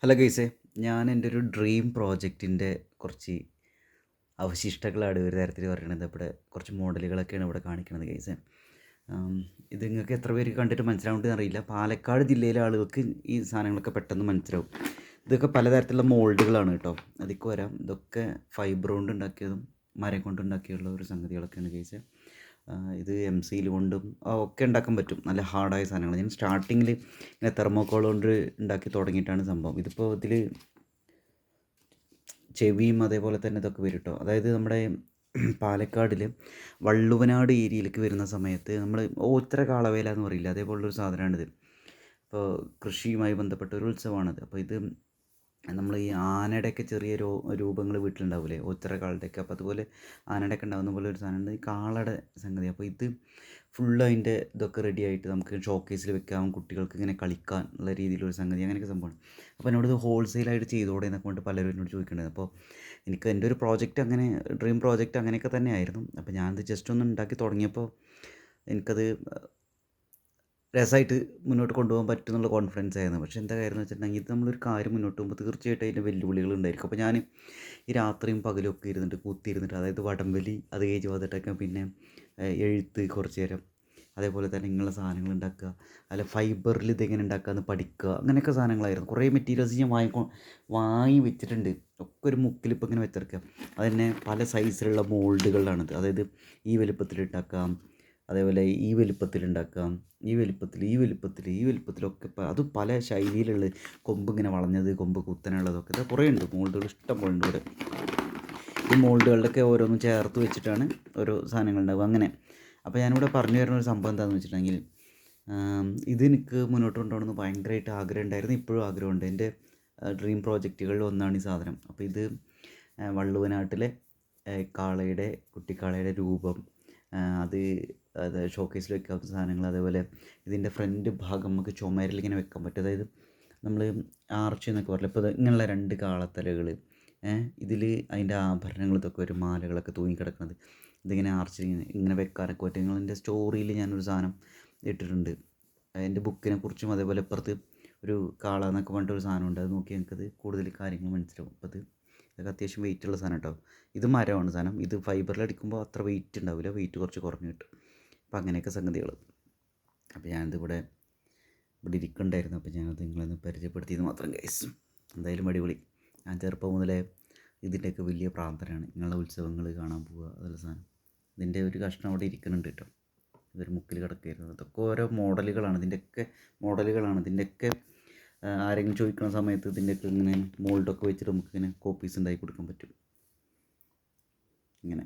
Hello ഗൈസേ, ഞാൻ എൻ്റെ ഒരു ഡ്രീം പ്രോജക്റ്റിൻ്റെ കുറച്ച് അവശിഷ്ടങ്ങളാണ് ഒരു തരത്തിൽ പറയുന്നത്. ഇവിടെ കുറച്ച് മോഡലുകളൊക്കെയാണ് ഇവിടെ കാണിക്കുന്നത് ഗൈസേ. ഇത് നിങ്ങൾക്ക് എത്ര പേര് കണ്ടിട്ട് മനസ്സിലാവുന്നുണ്ടെന്ന് അറിയില്ല. പാലക്കാട് ജില്ലയിലെ ആളുകൾക്ക് ഈ സാധനങ്ങളൊക്കെ പെട്ടെന്ന് മനസ്സിലാവും. ഇതൊക്കെ പലതരത്തിലുള്ള മോൾഡുകളാണ് കേട്ടോ. അതിലേക്ക് വരാം. ഇതൊക്കെ ഫൈബർ കൊണ്ട് ഉണ്ടാക്കിയതും മരം കൊണ്ട് ഉണ്ടാക്കിയുള്ള ഒരു സംഗതികളൊക്കെയാണ് ഗൈസേ. ഇത് എം സിയിൽ കൊണ്ടും ഒക്കെ ഉണ്ടാക്കാൻ പറ്റും. നല്ല ഹാർഡായ സാധനങ്ങൾ. ഞാൻ സ്റ്റാർട്ടിങ്ങിൽ ഇങ്ങനെ തെർമോക്കോൾ കൊണ്ട് ഉണ്ടാക്കി തുടങ്ങിയിട്ടാണ് സംഭവം. ഇതിപ്പോൾ ഇതിൽ ചെവിയും അതേപോലെ തന്നെ ഇതൊക്കെ വരും കേട്ടോ. അതായത് നമ്മുടെ പാലക്കാടിൽ വള്ളുവനാട് ഏരിയയിലേക്ക് വരുന്ന സമയത്ത് നമ്മൾ ഓച്ചിറ കാളവേല എന്ന് പറയില്ല, അതേപോലുള്ളൊരു സാധനമാണിത്. ഇപ്പോൾ കൃഷിയുമായി ബന്ധപ്പെട്ട ഒരു ഉത്സവമാണിത്. അപ്പോൾ ഇത് നമ്മൾ ഈ ആനയുടെയൊക്കെ ചെറിയ രൂപങ്ങൾ വീട്ടിലുണ്ടാവില്ലേ, ഓച്ചിറ കാളുടെയൊക്കെ. അപ്പോൾ അതുപോലെ ആനയുടെയൊക്കെ ഉണ്ടാകുന്ന പോലെ ഒരു സാധനമുണ്ട്, ഈ കാളയുടെ സംഗതി. അപ്പോൾ ഇത് ഫുള്ള് അതിൻ്റെ ഇതൊക്കെ റെഡി ആയിട്ട് നമുക്ക് ഷോക്കേസിൽ വെക്കാം, കുട്ടികൾക്ക് ഇങ്ങനെ കളിക്കാൻ ഉള്ള രീതിയിലൊരു സംഗതി, അങ്ങനെയൊക്കെ സംഭവമാണ്. അപ്പോൾ എന്നോട് ഇത് ഹോൾസെയിലായിട്ട് ചെയ്തോടെ എന്നൊക്കെ കൊണ്ട് പലരും എന്നോട് ചോദിക്കേണ്ടത്. അപ്പോൾ എനിക്ക് എൻ്റെ ഒരു പ്രോജക്റ്റ് അങ്ങനെ ഡ്രീം പ്രോജക്റ്റ് അങ്ങനെയൊക്കെ തന്നെയായിരുന്നു. അപ്പോൾ ഞാനത് ജസ്റ്റ് ഒന്ന് ഉണ്ടാക്കി തുടങ്ങിയപ്പോൾ എനിക്കത് രസമായിട്ട് മുന്നോട്ട് കൊണ്ടുപോകാൻ പറ്റും എന്നുള്ള കോൺഫിഡൻസ് ആയിരുന്നു. പക്ഷേ എന്താ കാര്യം എന്ന് വെച്ചിട്ടുണ്ടെങ്കിൽ, ഇത് നമ്മളൊരു കാര്യം മുന്നോട്ട് പോകുമ്പോൾ തീർച്ചയായിട്ടും അതിൻ്റെ വെല്ലുവിളികൾ ഉണ്ടായിരിക്കും. അപ്പോൾ ഞാൻ ഈ രാത്രിയും പകലും ഒക്കെ ഇരുന്നിട്ട് കുത്തിയിരുന്നിട്ട്, അതായത് വടംവലി അത് കഴിഞ്ഞ് വന്നിട്ടൊക്കെ പിന്നെ എഴുത്ത് കുറച്ച് നേരം, അതേപോലെ തന്നെ ഇങ്ങനെയുള്ള സാധനങ്ങൾ ഉണ്ടാക്കുക, അല്ല ഫൈബറിൽ ഇതെങ്ങനെ ഉണ്ടാക്കാമെന്ന് പഠിക്കുക, അങ്ങനെയൊക്കെ സാധനങ്ങളായിരുന്നു. കുറേ മെറ്റീരിയൽസ് ഞാൻ വാങ്ങി വെച്ചിട്ടുണ്ട്. ഒക്കെ ഒരു മുക്കിൽ ഇപ്പോൾ ഇങ്ങനെ വെച്ചെടുക്കുക. അത് തന്നെ പല സൈസിലുള്ള മോൾഡുകളിലാണിത്. അതായത് ഈ വലുപ്പത്തിൽ ഉണ്ടാക്കാം, അതേപോലെ ഈ വലുപ്പത്തിലുണ്ടാക്കാം, ഈ വലുപ്പത്തിലൊക്കെ അത് പല ശൈലിയിലുള്ള കൊമ്പ് ഇങ്ങനെ വളഞ്ഞത്, കൊമ്പ് കുത്തനുള്ളതൊക്കെ ഇത് കുറേ ഉണ്ട്. മോൾഡുകൾ ഇഷ്ടം പോലെ ഉണ്ട് ഇവിടെ. ഈ മോൾഡുകളിലൊക്കെ ഓരോന്നും ചേർത്ത് വെച്ചിട്ടാണ് ഓരോ സാധനങ്ങൾ ഉണ്ടാകുക അങ്ങനെ. അപ്പോൾ ഞാനിവിടെ പറഞ്ഞു തരുന്ന ഒരു സംഭവം എന്താണെന്ന് വെച്ചിട്ടുണ്ടെങ്കിൽ, ഇത് എനിക്ക് മുന്നോട്ട് കൊണ്ടുപോകണമെന്ന് ഭയങ്കരമായിട്ട് ആഗ്രഹം ഉണ്ടായിരുന്നു. ഇപ്പോഴും ആഗ്രഹമുണ്ട്. എൻ്റെ ഡ്രീം പ്രോജക്റ്റുകളിൽ ഒന്നാണ് ഈ സാധനം. അപ്പോൾ ഇത് വള്ളുവനാട്ടിലെ കാളയുടെ, കുട്ടിക്കാളയുടെ രൂപം, അത് അത് ഷോക്കേസിൽ വെക്കാവുന്ന സാധനങ്ങൾ, അതേപോലെ ഇതിൻ്റെ ഫ്രണ്ട് ഭാഗം നമുക്ക് ചുമരിൽ ഇങ്ങനെ വെക്കാൻ പറ്റും. അതായത് നമ്മൾ ആർച്ച് എന്നൊക്കെ പറയില്ല, ഇപ്പോൾ ഇങ്ങനെയുള്ള രണ്ട് കാളത്തലകൾ, ഇതിൽ അതിൻ്റെ ആഭരണങ്ങൾ ഇതൊക്കെ വരും, മാലകളൊക്കെ തൂങ്ങിക്കിടക്കുന്നത്. ഇതിങ്ങനെ ആർച്ച് ഇങ്ങനെ വെക്കാനൊക്കെ പറ്റും. നിങ്ങളതിൻ്റെ സ്റ്റോറിയിൽ ഞാനൊരു സാധനം ഇട്ടിട്ടുണ്ട്. എൻ്റെ ബുക്കിനെ കുറിച്ചും അതേപോലെ ഇപ്പുറത്ത് ഒരു കാള എന്നൊക്കെ പറഞ്ഞിട്ടൊരു സാധനമുണ്ട്. അത് നോക്കി എനിക്കത് കൂടുതൽ കാര്യങ്ങൾ മനസ്സിലാവും. അപ്പോൾ ഇതൊക്കെ അത്യാവശ്യം വെയിറ്റുള്ള സാധനം കേട്ടോ. ഇത് മരമാണ് സാധനം. ഇത് ഫൈബറിൽ അടിക്കുമ്പോൾ അത്ര വെയിറ്റ് ഉണ്ടാവില്ല, വെയിറ്റ് കുറച്ച് കുറഞ്ഞ് കിട്ടും. അപ്പോൾ അങ്ങനെയൊക്കെ സംഗതികൾ. അപ്പോൾ ഞാനിത് ഇവിടെ ഇരിക്കുന്നുണ്ടായിരുന്നു. അപ്പോൾ ഞാനത് നിങ്ങളൊന്ന് പരിചയപ്പെടുത്തിയത് മാത്രം ഗൈസ്. എന്തായാലും അടിപൊളി. ഞാൻ ചെറുപ്പം മുതലേ ഇതിൻ്റെയൊക്കെ വലിയ പ്രാന്തനാണ്. നിങ്ങളുടെ ഉത്സവങ്ങൾ കാണാൻ പോവുക, അതല്ല സാധനം. ഇതിൻ്റെ ഒരു കഷ്ണം അവിടെ ഇരിക്കുന്നുണ്ട് കേട്ടോ. ഇതൊരു മുക്കിൽ കിടക്കുകയായിരുന്നു. അതൊക്കെ ഓരോ മോഡലുകളാണ്, ഇതിൻ്റെയൊക്കെ ആരെങ്കിലും ചോദിക്കുന്ന സമയത്ത് ഇതിൻ്റെയൊക്കെ ഇങ്ങനെ മോൾഡൊക്കെ വെച്ചിട്ട് നമുക്കിങ്ങനെ കോപ്പീസ് ഉണ്ടാക്കി കൊടുക്കാൻ പറ്റും. ഇങ്ങനെ